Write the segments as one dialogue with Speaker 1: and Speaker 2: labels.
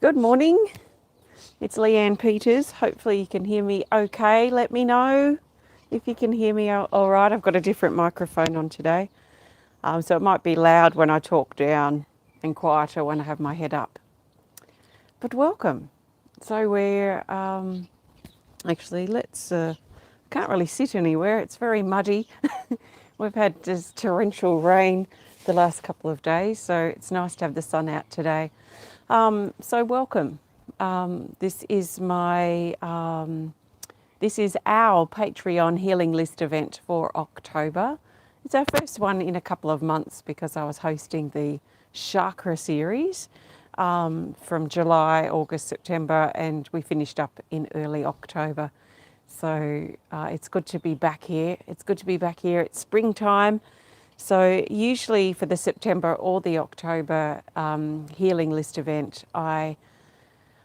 Speaker 1: Good morning. It's Leanne Peters. Hopefully you can hear me okay. Let me know if you can hear me all right. I've got a different microphone on today, so it might be loud when I talk down and quieter when I have my head up. But welcome. So we're actually can't really sit anywhere. It's very muddy. We've had this torrential rain the last couple of days, so it's nice to have the sun out today. So welcome. This is our Patreon healing list event for October. It's our first one in a couple of months because I was hosting the chakra series from July, August, September, and we finished up in early October. So it's good to be back here. It's good to be back here. It's springtime. So usually for the September or the October healing list event, I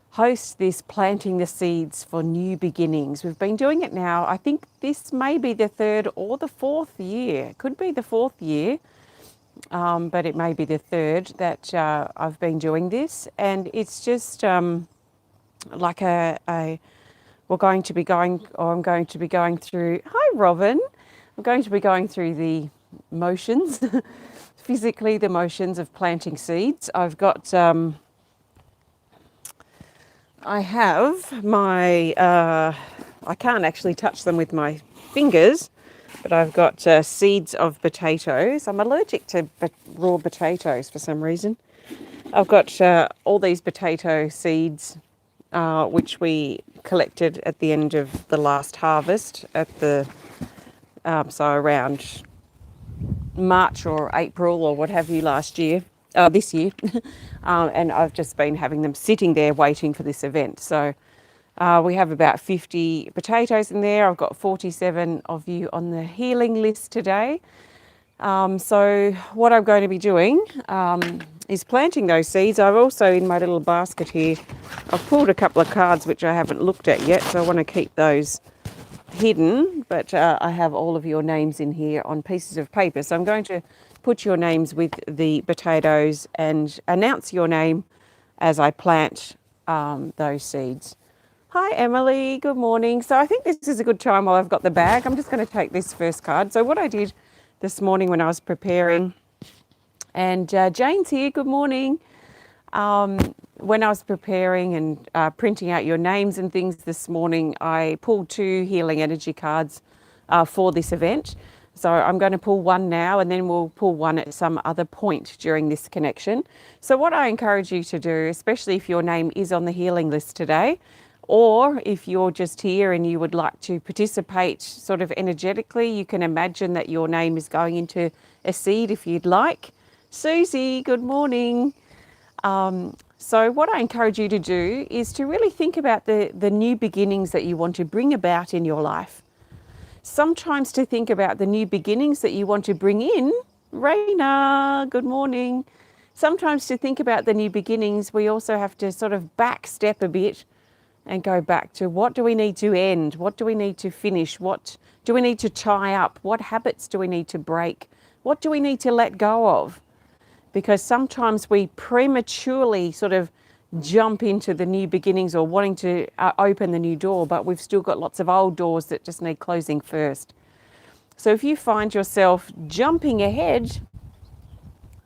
Speaker 1: host this planting the seeds for new beginnings. We've been doing it now. I think this may be the third or the fourth year. It could be the fourth year, but it may be the third that I've been doing this. And it's just like I'm going to be going through, hi Robin, I'm going to be going through the motions, physically the motions of planting seeds. I've got, I have my, I can't actually touch them with my fingers, but I've got seeds of potatoes. I'm allergic to raw potatoes for some reason. I've got all these potato seeds, which we collected at the end of the last harvest at the, so around March or April or what have you this year. And I've just been having them sitting there waiting for this event. So we have about 50 potatoes in there. I've got 47 of you on the healing list today. So what I'm going to be doing is planting those seeds. I've also, in my little basket here, I've pulled a couple of cards which I haven't looked at yet, so I want to keep those hidden, but I have all of your names in here on pieces of paper. So I'm going to put your names with the potatoes and announce your name as I plant those seeds. Hi, Emily. Good morning. So I think this is a good time while I've got the bag. I'm just going to take this first card. So what I did this morning when I was preparing, and Jane's here. Good morning. When I was preparing and printing out your names and things this morning, I pulled 2 healing energy cards for this event. So I'm going to pull one now and then we'll pull one at some other point during this connection. So what I encourage you to do, especially if your name is on the healing list today, or if you're just here and you would like to participate sort of energetically, you can imagine that your name is going into a seed if you'd like. Susie, good morning. So what I encourage you to do is to really think about the new beginnings that you want to bring about in your life. Sometimes to think about the new beginnings that you want to bring in. Rayna, good morning. Sometimes to think about the new beginnings, we also have to sort of back step a bit and go back to what do we need to end? What do we need to finish? What do we need to tie up? What habits do we need to break? What do we need to let go of? Because sometimes we prematurely sort of jump into the new beginnings or wanting to open the new door, but we've still got lots of old doors that just need closing first. So if you find yourself jumping ahead,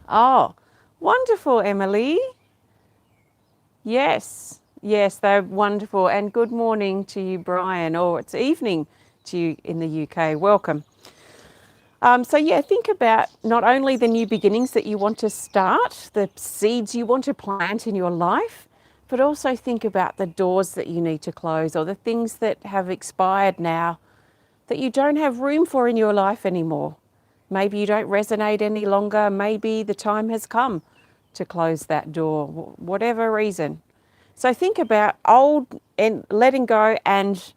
Speaker 1: oh, wonderful, Emily. Yes, they're wonderful. And good morning to you, Brian, or it's evening to you in the UK. Welcome. So think about not only the new beginnings that you want to start, the seeds you want to plant in your life, but also think about the doors that you need to close or the things that have expired now that you don't have room for in your life anymore. Maybe you don't resonate any longer. Maybe the time has come to close that door, whatever reason. So think about old and letting go and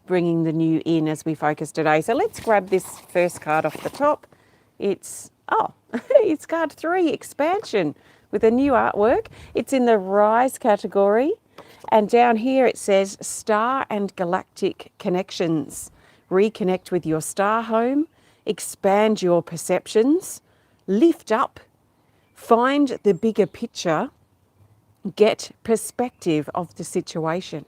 Speaker 1: bringing the new in as we focus today. So let's grab this first card off the top. It's card 3, expansion, with a new artwork. It's in the Rise category. And down here it says Star and Galactic Connections. Reconnect with your star home, expand your perceptions, lift up, find the bigger picture, get perspective of the situation.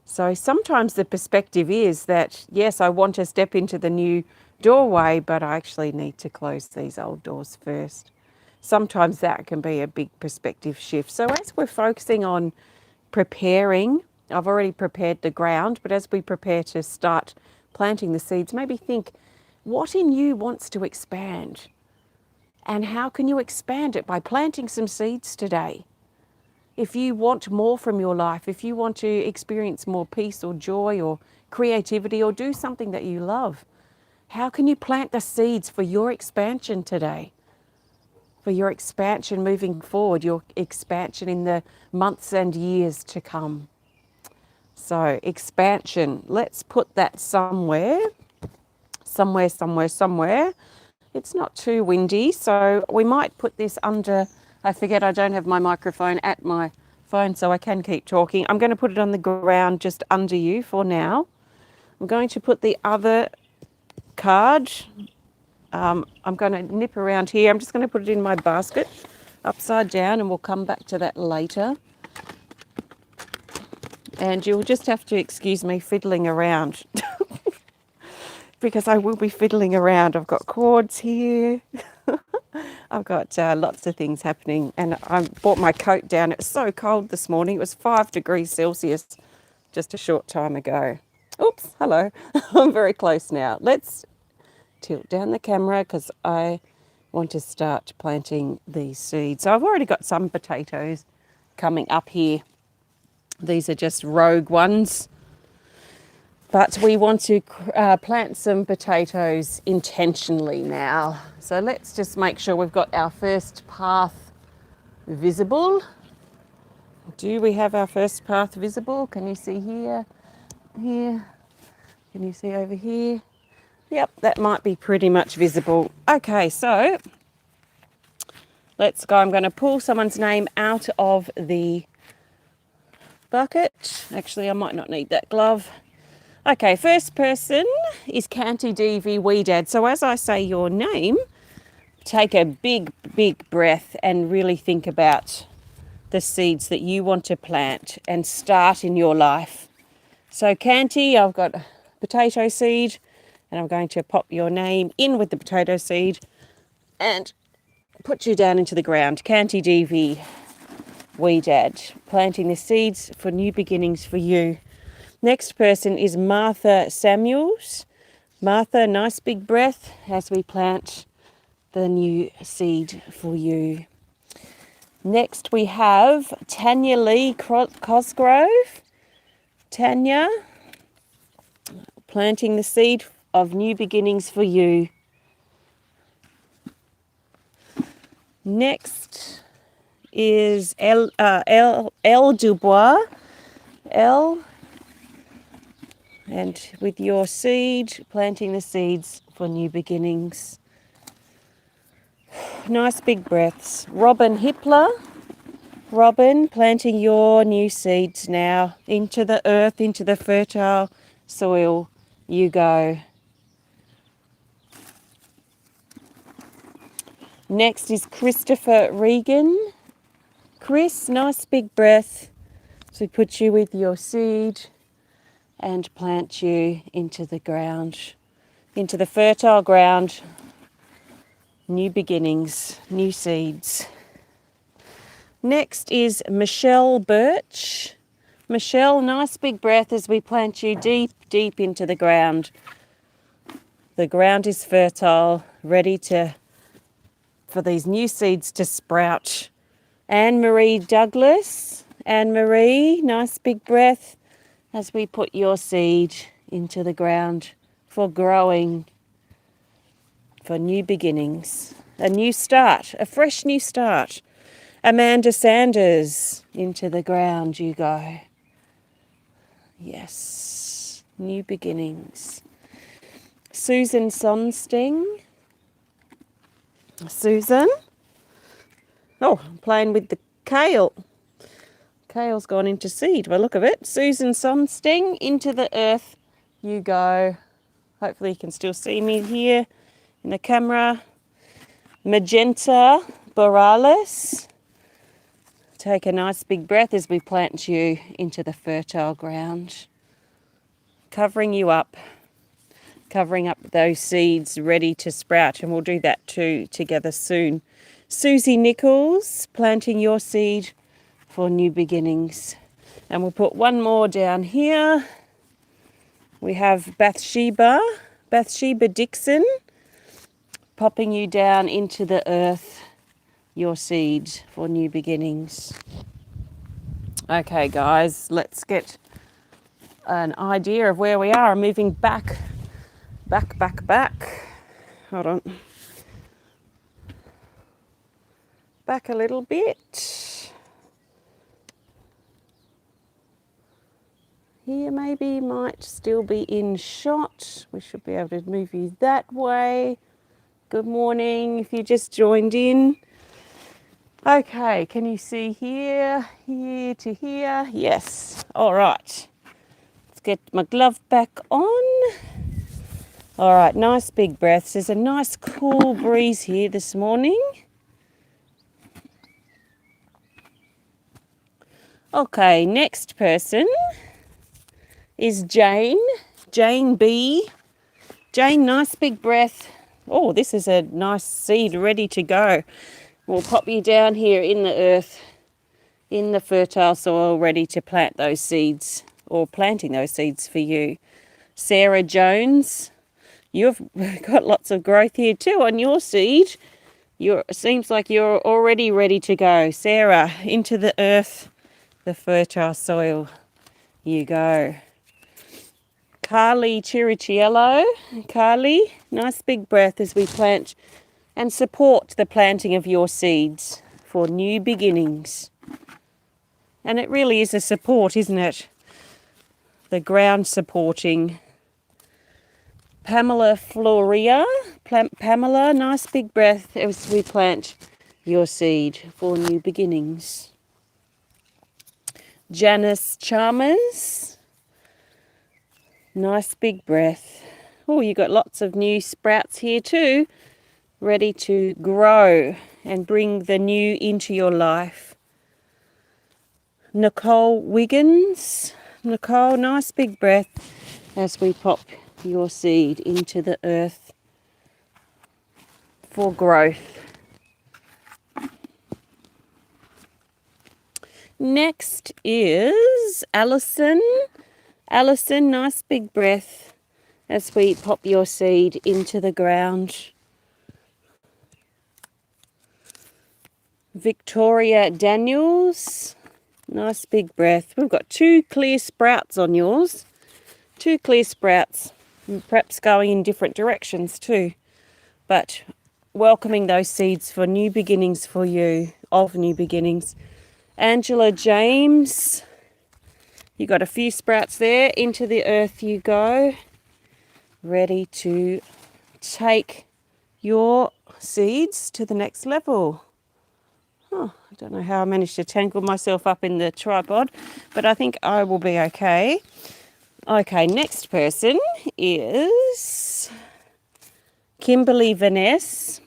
Speaker 1: So sometimes the perspective is that, yes, I want to step into the new doorway, but I actually need to close these old doors first. Sometimes that can be a big perspective shift. So as we're focusing on preparing, I've already prepared the ground, but as we prepare to start planting the seeds, maybe think, what in you wants to expand? And how can you expand it? By planting some seeds today. If you want more from your life, if you want to experience more peace or joy or creativity or do something that you love, how can you plant the seeds for your expansion today? For your expansion moving forward, your expansion in the months and years to come. So expansion, let's put that somewhere. It's not too windy, so we might put this under, I forget I don't have my microphone at my phone so I can keep talking. I'm going to put it on the ground just under you for now. I'm going to put the other card, I'm going to nip around here. I'm just going to put it in my basket upside down and we'll come back to that later. And you'll just have to excuse me fiddling around. Because I will be fiddling around. I've got cords here. I've got lots of things happening. And I brought my coat down. It was so cold this morning. It was 5 degrees Celsius just a short time ago. Oops, hello. I'm very close now. Let's tilt down the camera because I want to start planting these seeds. So I've already got some potatoes coming up here. These are just rogue ones. But we want to plant some potatoes intentionally now. So let's just make sure we've got our first path visible. Do we have our first path visible? Can you see here? Here? Can you see over here? Yep, that might be pretty much visible. Okay, so let's go. I'm going to pull someone's name out of the bucket. Actually, I might not need that glove. Okay, first person is Kanti, Devi, Wedad. So as I say your name, take a big, big breath and really think about the seeds that you want to plant and start in your life. So Kanti, I've got a potato seed and I'm going to pop your name in with the potato seed and put you down into the ground. Kanti, Devi, Wedad, planting the seeds for new beginnings for you. Next person is Martha Samuels. Martha, nice big breath as we plant the new seed for you. Next we have Tanyalee Cosgrove. Tanya, planting the seed of new beginnings for you. Next is Elle Dubois. Elle, and with your seed, planting the seeds for new beginnings. Nice big breaths. Robin Hippler. Robin, planting your new seeds now into the earth, into the fertile soil. You go. Next is Christopher Regan. Chris, nice big breath. So we put you with your seed and plant you into the ground, into the fertile ground. New beginnings, new seeds. Next is Michele Burch. Michele, nice big breath as we plant you deep, deep into the ground. The ground is fertile, ready for these new seeds to sprout. Anne-Marie Douglas. Anne-Marie, nice big breath as we put your seed into the ground for growing, for new beginnings, a new start, a fresh new start. Amanda Sanders, into the ground you go. Yes, new beginnings. Susan Sonsteng. Susan. Oh, I'm playing with the kale. Kale's gone into seed by the look of it. Susan Sonsteng, into the earth you go. Hopefully you can still see me here in the camera. Magenta Borealis. Take a nice big breath as we plant you into the fertile ground, covering you up, covering up those seeds ready to sprout, and we'll do that too together soon. Suzie Nicholls, planting your seed for new beginnings. And we'll put one more down here. We have Bathsheba Dixon, popping you down into the earth, your seed for new beginnings. Okay, guys, let's get an idea of where we are. I'm moving back. Hold on. Back a little bit. Here maybe might still be in shot. We should be able to move you that way. Good morning if you just joined in. Okay, can you see here to here? Yes. All right. Let's get my glove back on. All right, nice big breaths. There's a nice cool breeze here this morning. Okay, next person is Jayne B. Jayne, nice big breath. Oh, this is a nice seed ready to go. We'll pop you down here in the earth, in the fertile soil, ready to plant those seeds, or planting those seeds for you. Sarah Jones, you've got lots of growth here too on your seed. Seems like you're already ready to go. Sarah, into the earth, the fertile soil you go. Carlee Chirichiello. Carlee, nice big breath as we plant and support the planting of your seeds for new beginnings. And it really is a support, isn't it? The ground supporting. Pamela Florea. Pamela, nice big breath as we plant your seed for new beginnings. Janice Chalmers. Nice big breath. Oh, you got lots of new sprouts here too, ready to grow and bring the new into your life. Nicole Wiggins. Nicole, nice big breath as we pop your seed into the earth for growth. Next is Allison. Allison, nice big breath as we pop your seed into the ground. Viktoria Daniels, nice big breath. We've got 2 clear sprouts on yours. 2 clear sprouts, perhaps going in different directions too. But welcoming those seeds for new beginnings for you, of new beginnings. Angela James, you got a few sprouts there. Into the earth you go. Ready to take your seeds to the next level. Oh, I don't know how I managed to tangle myself up in the tripod, but I think I will be okay. Okay, next person is Kimberly Vaness.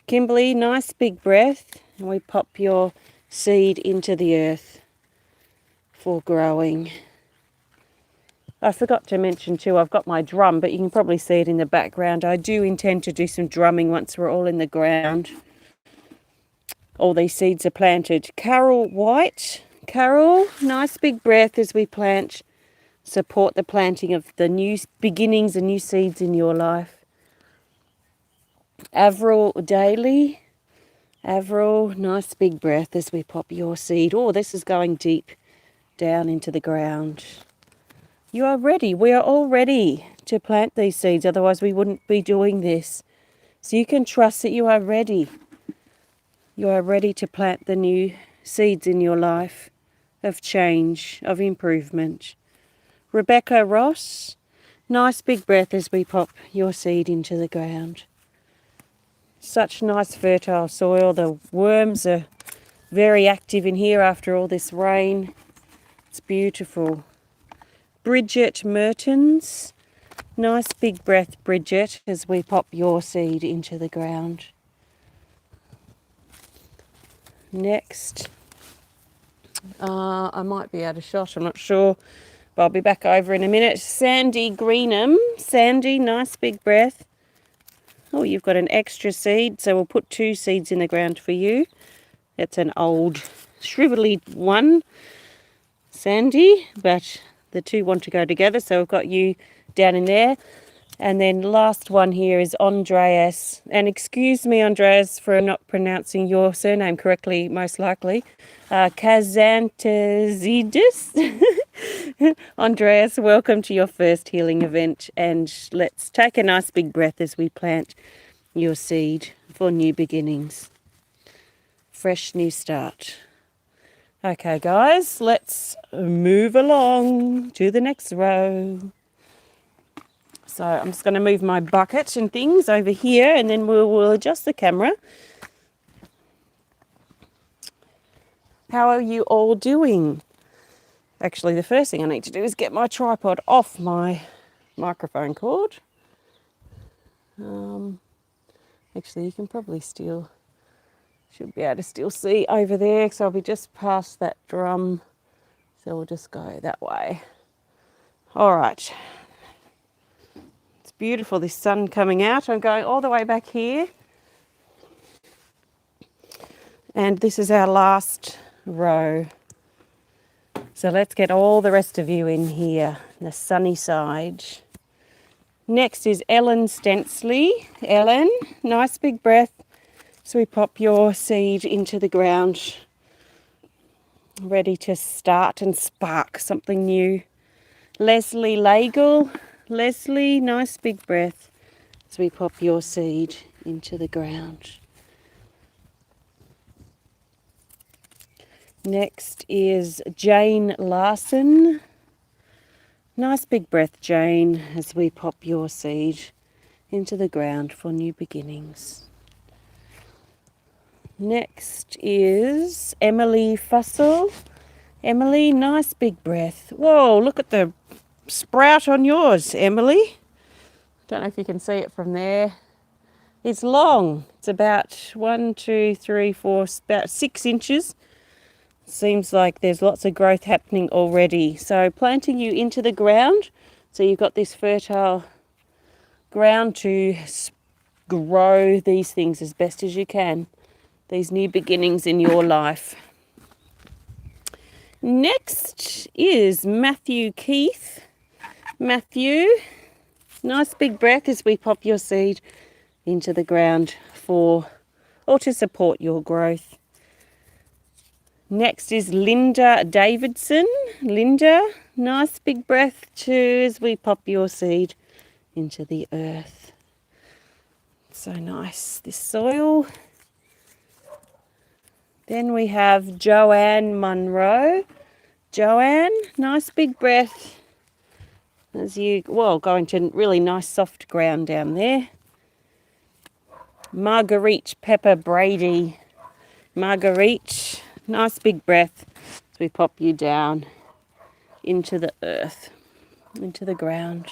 Speaker 1: Kimberly, nice big breath, and we pop your seed into the earth for growing. I forgot to mention too, I've got my drum, but you can probably see it in the background. I do intend to do some drumming once we're all in the ground. All these seeds are planted. Carol White. Carol, nice big breath as we plant. Support the planting of the new beginnings and new seeds in your life. Avril Daly. Avril, nice big breath as we pop your seed. Oh, this is going deep down into the ground. You are ready. We are all ready to plant these seeds. Otherwise, we wouldn't be doing this. So you can trust that you are ready. You are ready to plant the new seeds in your life of change, of improvement. Rebecca Ross, nice big breath as we pop your seed into the ground. Such nice fertile soil. The worms are very active in here after all this rain. It's beautiful. Bridget Mehrtens, nice big breath, Bridget, as we pop your seed into the ground. Next I might be out of shot, I'm not sure, but I'll be back over in a minute. Sandi Greenham. Sandi, nice big breath. Oh, you've got an extra seed, so we'll put 2 seeds in the ground for you. That's an old, shrivelly one, Sandi, but the 2 want to go together, so we've got you down in there. And then last one here is Andreas. And excuse me, Andreas, for not pronouncing your surname correctly, most likely. Kazantazidis. Andreas, welcome to your first healing event. And let's take a nice big breath as we plant your seed for new beginnings. Fresh new start. Okay, guys, let's move along to the next row. So I'm just going to move my bucket and things over here, and then we'll adjust the camera. How are you all doing? Actually, the first thing I need to do is get my tripod off my microphone cord. Actually, you can probably should be able to still see over there, because I'll be just past that drum. So we'll just go that way. All right. Beautiful, this sun coming out. I'm going all the way back here. And this is our last row. So let's get all the rest of you in here, the sunny side. Next is Ellen Stensley. Ellen, nice big breath. So we pop your seed into the ground, ready to start and spark something new. Leslie Laagel. Leslie, nice big breath as we pop your seed into the ground. Next is Jayne Larson. Nice big breath, Jayne, as we pop your seed into the ground for new beginnings. Next is Emily Fussell. Emily, nice big breath. Whoa, look at the sprout on yours, Emily. Don't know if you can see it from there. It's long. It's about 1, 2, 3, 4, about 6 inches. Seems like there's lots of growth happening already. So planting you into the ground, so you've got this fertile ground to grow these things as best as you can. These new beginnings in your life. Next is Matthew Keith. Matthew, nice big breath as we pop your seed into the ground to support your growth. Next is Linda Davidson. Linda, nice big breath too as we pop your seed into the earth. So nice, this soil. Then we have Joanne Munro. Joanne, nice big breath as you, go into really nice soft ground down there. Marguerite Pepper Brady. Marguerite, nice big breath as we pop you down into the earth, into the ground.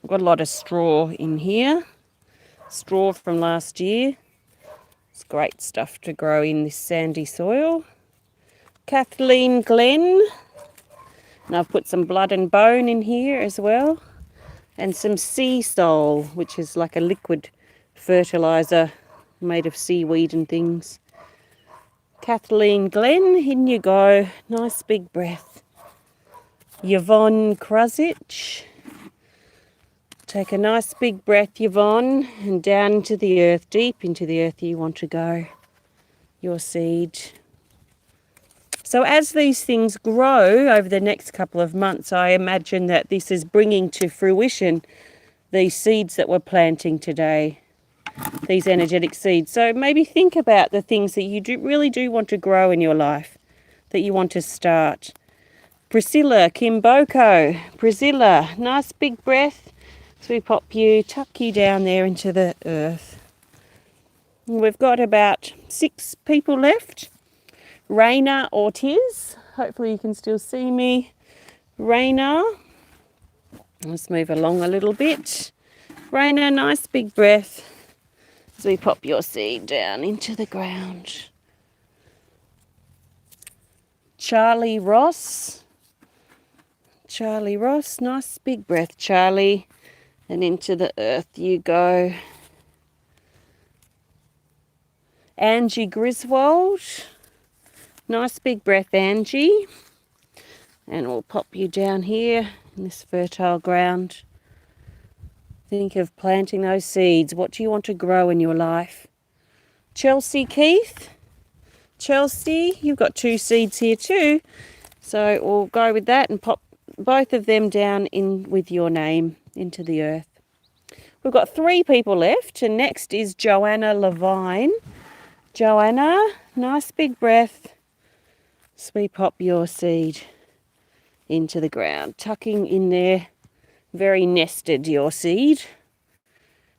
Speaker 1: Got a lot of straw in here. Straw from last year. It's great stuff to grow in this sandy soil. Kathleen Glen. And I've put some blood and bone in here as well. And some sea salt, which is like a liquid fertiliser made of seaweed and things. Kathleen Glen, in you go. Nice big breath. Yvonne Kruzich. Take a nice big breath, Yvonne, and down into the earth, deep into the earth you want to go. Your seed. So as these things grow over the next couple of months, I imagine that this is bringing to fruition these seeds that we're planting today, these energetic seeds. So maybe think about the things that you really do want to grow in your life, that you want to start. Priscilla Kimboko. Priscilla, nice big breath. So we tuck you down there into the earth. And we've got about 6 people left. Rayna Ortiz, hopefully you can still see me. Rayna, let's move along a little bit. Rayna, nice big breath So we pop your seed down into the ground. Charley Ross. Charley Ross, nice big breath, Charlie. And into the earth you go. Angie Griswold. Nice big breath, Angie. And we'll pop you down here in this fertile ground. Think of planting those seeds. What do you want to grow in your life? Chelsea Keith. Chelsea, you've got 2 seeds here too. So we'll go with that and pop both of them down in with your name into the earth. We've got 3 people left, and next is Joanna Levine. Joanna, nice big breath. So we pop your seed into the ground, tucking in there, very nested, your seed.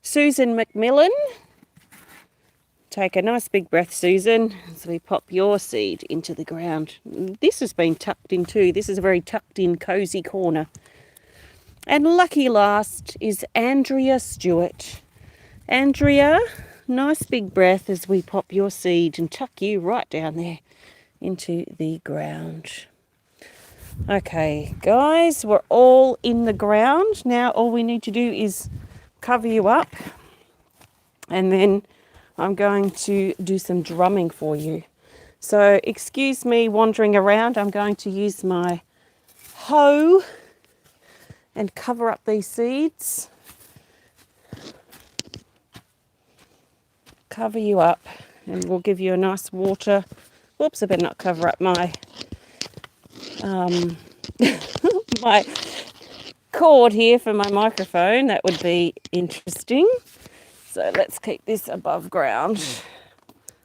Speaker 1: Susan McMillan, take a nice big breath, Susan. So we pop your seed into the ground. This has been tucked in too. This is a very tucked in, cosy corner. And lucky last is Andrea Stuart. Andrea, nice big breath as we pop your seed and tuck you right down there into the ground. Okay, guys, we're all in the ground. Now all we need to do is cover you up, and then I'm going to do some drumming for you. So excuse me wandering around. I'm going to use my hoe and cover up these seeds. Cover you up, and we'll give you a nice water. Whoops, I better not cover up my my cord here for my microphone. That would be interesting. So let's keep this above ground.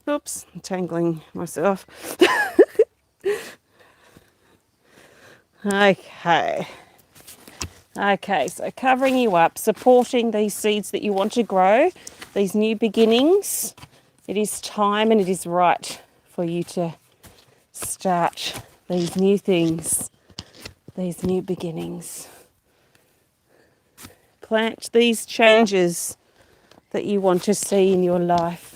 Speaker 1: Oops, I'm tangling myself. Okay. Okay, so covering you up, supporting these seeds that you want to grow, these new beginnings. It is time and it is right for you to start these new things, these new beginnings. Plant these changes that you want to see in your life.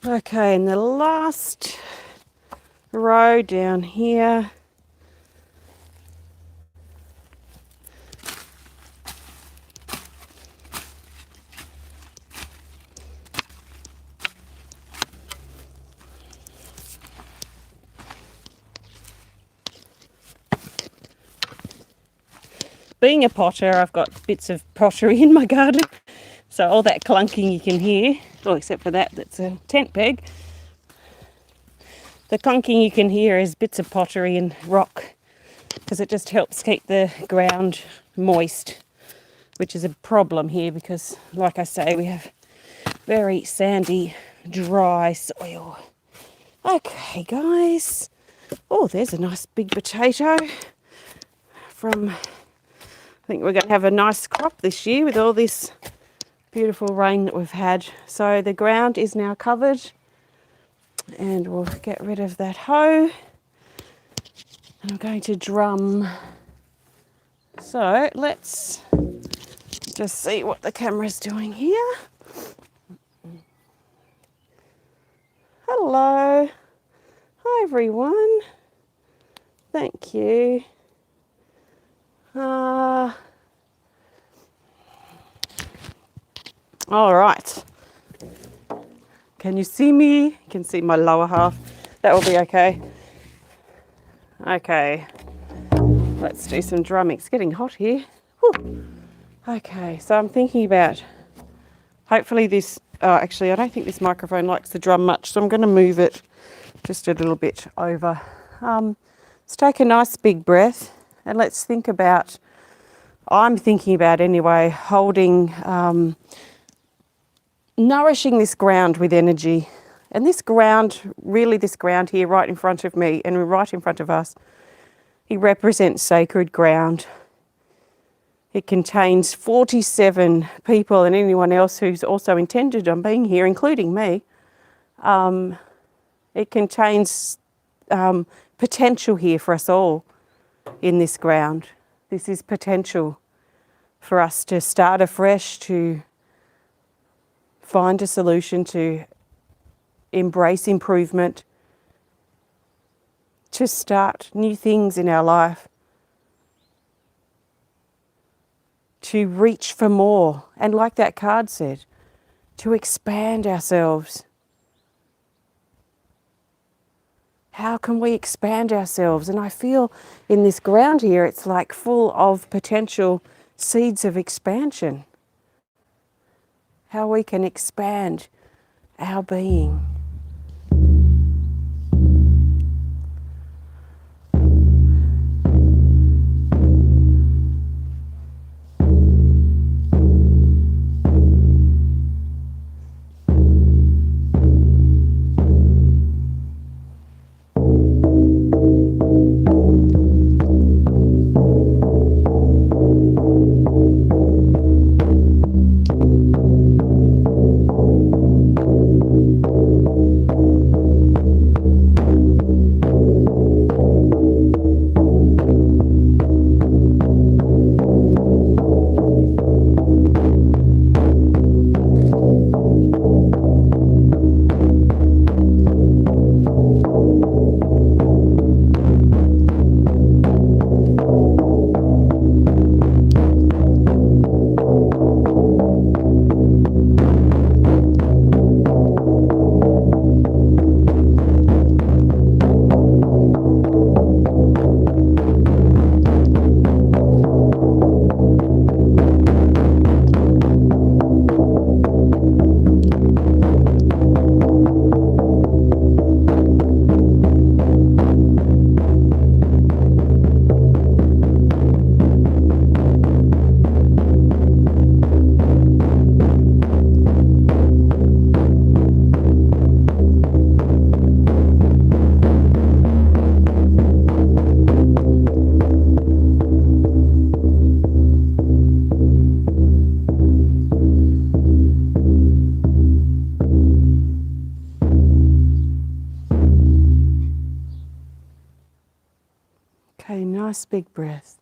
Speaker 1: Okay, and the last row down here. Being a potter, I've got bits of pottery in my garden. So all that clunking you can hear, well, except for that, that's a tent peg. The clunking you can hear is bits of pottery and rock, because it just helps keep the ground moist, which is a problem here because, like I say, we have very sandy, dry soil. Okay, guys. Oh, there's a nice big potato from... I think we're going to have a nice crop this year with all this beautiful rain that we've had. So the ground is now covered, and we'll get rid of that hoe. And I'm going to drum. So let's just see what the camera's doing here. Hello. Hi everyone. Thank you. All right. Can you see me? You can see my lower half. That will be okay. Okay. Let's do some drumming. It's getting hot here. Whew. Okay, so I'm thinking about hopefully this... actually, I don't think this microphone likes to drum much, so I'm going to move it just a little bit over. Let's take a nice big breath. And let's think about, I'm thinking about anyway, holding nourishing this ground with energy. And this ground, really this ground here right in front of me and right in front of us, it represents sacred ground. It contains 47 people and anyone else who's also intended on being here, including me. It contains potential here for us all in this ground. This is potential for us to start afresh, to find a solution, to embrace improvement, to start new things in our life, to reach for more, and like that card said, to expand ourselves. How can we expand ourselves? And I feel in this ground here, it's like full of potential seeds of expansion. How we can expand our being. Okay, nice big breath.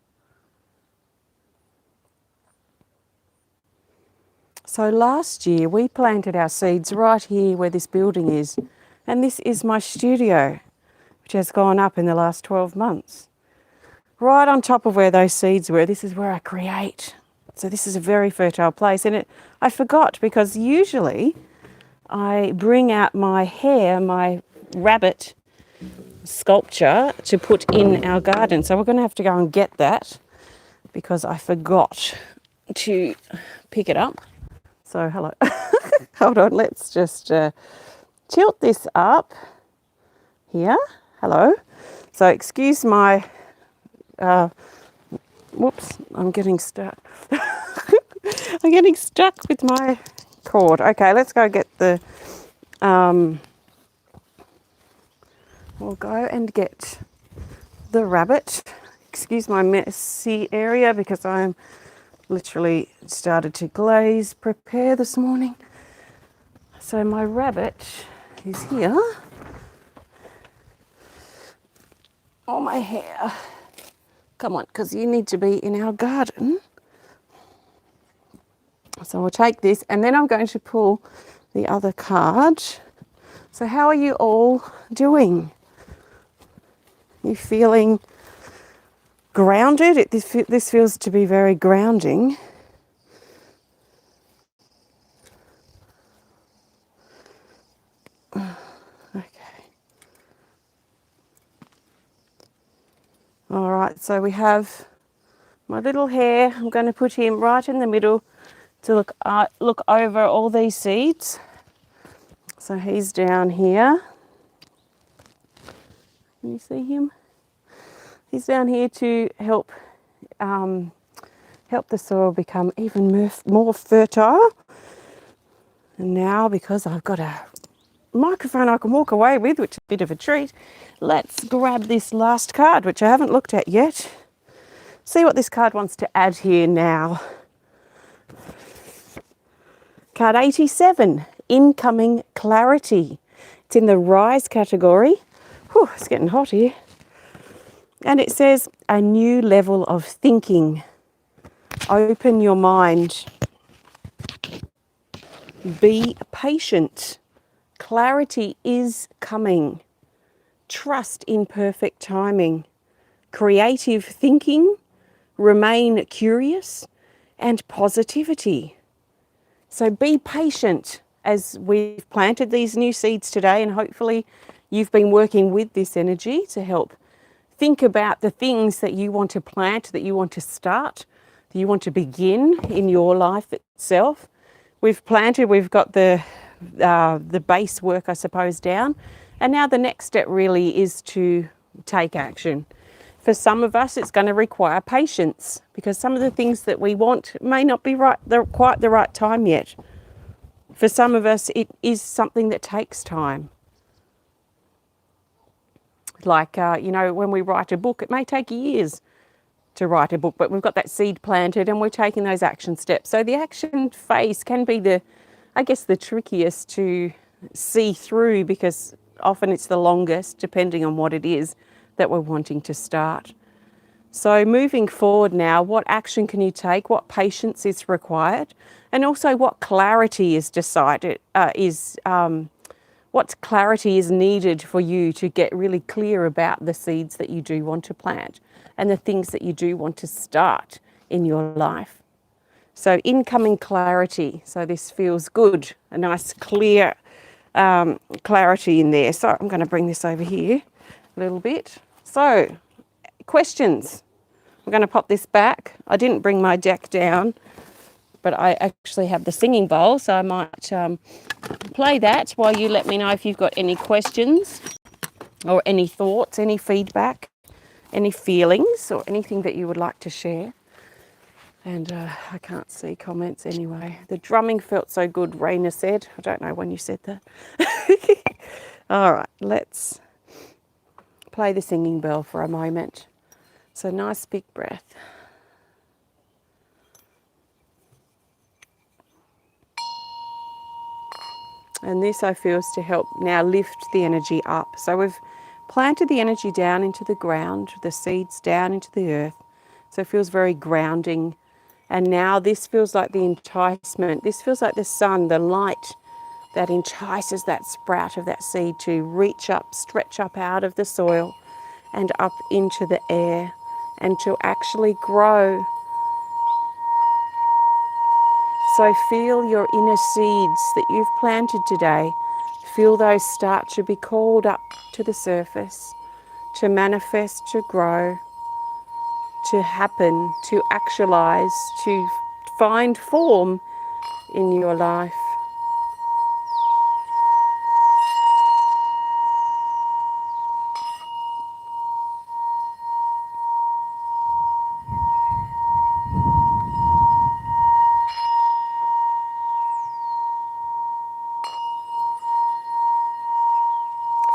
Speaker 1: So last year we planted our seeds right here where this building is, and this is my studio, which has gone up in the last 12 months. Right on top of where those seeds were, this is where I create. So this is a very fertile place, and I forgot because usually I bring out my hare, my rabbit sculpture to put in our garden. So we're going to have to go and get that because I forgot to pick it up. So hello. Hold on, let's just tilt this up here. Hello. So excuse my, whoops, I'm getting stuck. I'm getting stuck with my cord. Okay, let's go get the, we'll go and get the rabbit. Excuse my messy area because I'm literally started to glaze prepare this morning. So my rabbit is here. Oh, my hair. Come on, because you need to be in our garden. So we'll take this and then I'm going to pull the other card. So how are you all doing? You feeling grounded? This feels to be very grounding. Okay. All right, so we have my little hare. I'm going to put him right in the middle to look over all these seeds. So he's down here. Can you see him? He's down here to help the soil become even more fertile. And now, because I've got a microphone I can walk away with, which is a bit of a treat, let's grab this last card, which I haven't looked at yet. See what this card wants to add here now. Card 87, Incoming Clarity. It's in the Rise category. Whew, it's getting hot here. And it says, a new level of thinking. Open your mind. Be patient. Clarity is coming. Trust in perfect timing. Creative thinking. Remain curious. And positivity. So be patient as we've planted these new seeds today, and hopefully you've been working with this energy to help think about the things that you want to plant, that you want to start, that you want to begin in your life itself. We've planted, we've got the base work, I suppose, down, and now the next step really is to take action. For some of us, it's going to require patience because some of the things that we want may not be quite the right time yet. For some of us, it is something that takes time. Like, when we write a book, it may take years to write a book, but we've got that seed planted and we're taking those action steps. So the action phase can be the trickiest to see through because often it's the longest, depending on what it is that we're wanting to start. So moving forward now, what action can you take? What patience is required? And also what clarity is decided, what clarity is needed for you to get really clear about the seeds that you do want to plant and the things that you do want to start in your life. So incoming clarity. So this feels good, a nice clear clarity in there. So I'm going to bring this over here a little bit. So questions. I'm going to pop this back. I didn't bring my deck down, but I actually have the singing bowl, so I might play that while you let me know if you've got any questions or any thoughts, any feedback, any feelings or anything that you would like to share. And I can't see comments anyway. The drumming felt so good, Rayna said. I don't know when you said that. All right, let's play the singing bell for a moment. So nice big breath. And this I feel is to help now lift the energy up. So we've planted the energy down into the ground, the seeds down into the earth. So it feels very grounding. And now this feels like the enticement. This feels like the sun, the light that entices that sprout of that seed to reach up, stretch up out of the soil and up into the air and to actually grow. So feel your inner seeds that you've planted today. Feel those start to be called up to the surface, to manifest, to grow, to happen, to actualize, to find form in your life.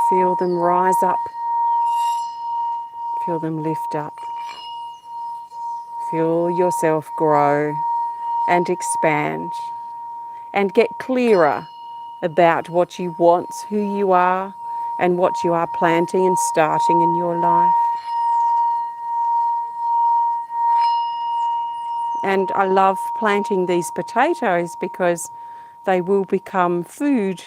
Speaker 1: Feel them rise up. Feel them lift up. Feel yourself grow and expand and get clearer about what you want, who you are, and what you are planting and starting in your life. And I love planting these potatoes because they will become food.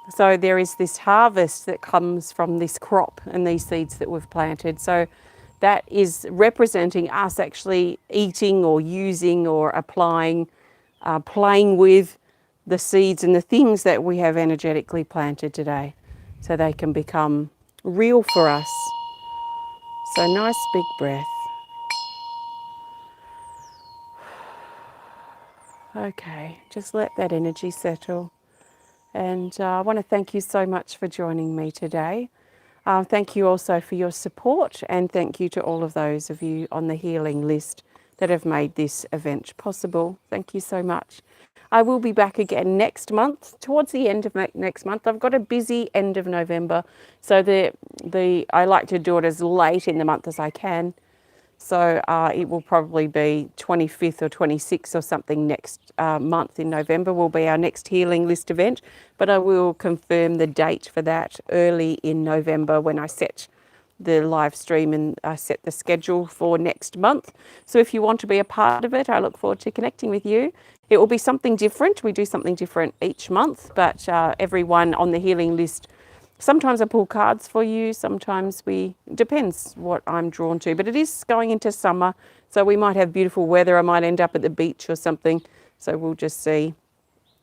Speaker 1: So there is this harvest that comes from this crop and these seeds that we've planted. So that is representing us actually eating or using or applying, playing with the seeds and the things that we have energetically planted today so they can become real for us. So nice big breath. Okay, just let that energy settle. And I want to thank you so much for joining me today. Thank you also for your support, and thank you to all of those of you on the healing list that have made this event possible. Thank you so much. I will be back again next month, towards the end of next month. I've got a busy end of November, so I like to do it as late in the month as I can. So it will probably be 25th or 26th or something next month in November will be our next healing list event. But I will confirm the date for that early in November when I set the live stream and set the schedule for next month. So if you want to be a part of it, I look forward to connecting with you. It will be something different. We do something different each month, but everyone on the healing list, sometimes I pull cards for you, sometimes depends what I'm drawn to. But it is going into summer, so we might have beautiful weather. I might end up at the beach or something. So we'll just see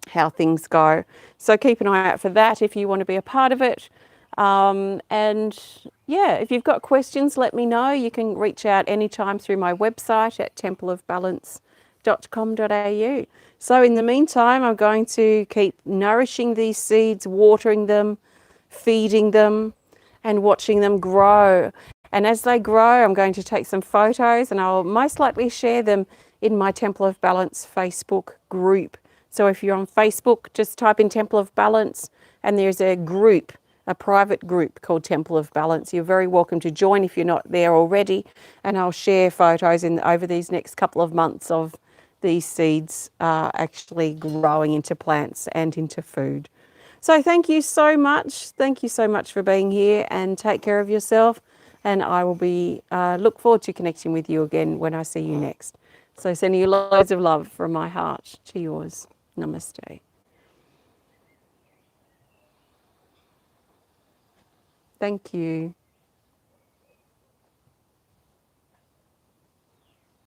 Speaker 1: how things go. So keep an eye out for that if you want to be a part of it. And yeah, if you've got questions, let me know. You can reach out anytime through my website at templeofbalance.com.au. So in the meantime, I'm going to keep nourishing these seeds, watering them, feeding them, and watching them grow. And as they grow, I'm going to take some photos and I'll most likely share them in my Temple of Balance Facebook group. So if you're on Facebook, just type in Temple of Balance and there's a group, a private group called Temple of Balance. You're very welcome to join if you're not there already. And I'll share photos over these next couple of months of these seeds actually growing into plants and into food. So thank you so much. Thank you so much for being here and take care of yourself. And I will be look forward to connecting with you again when I see you next. So sending you loads of love from my heart to yours. Namaste. Thank you.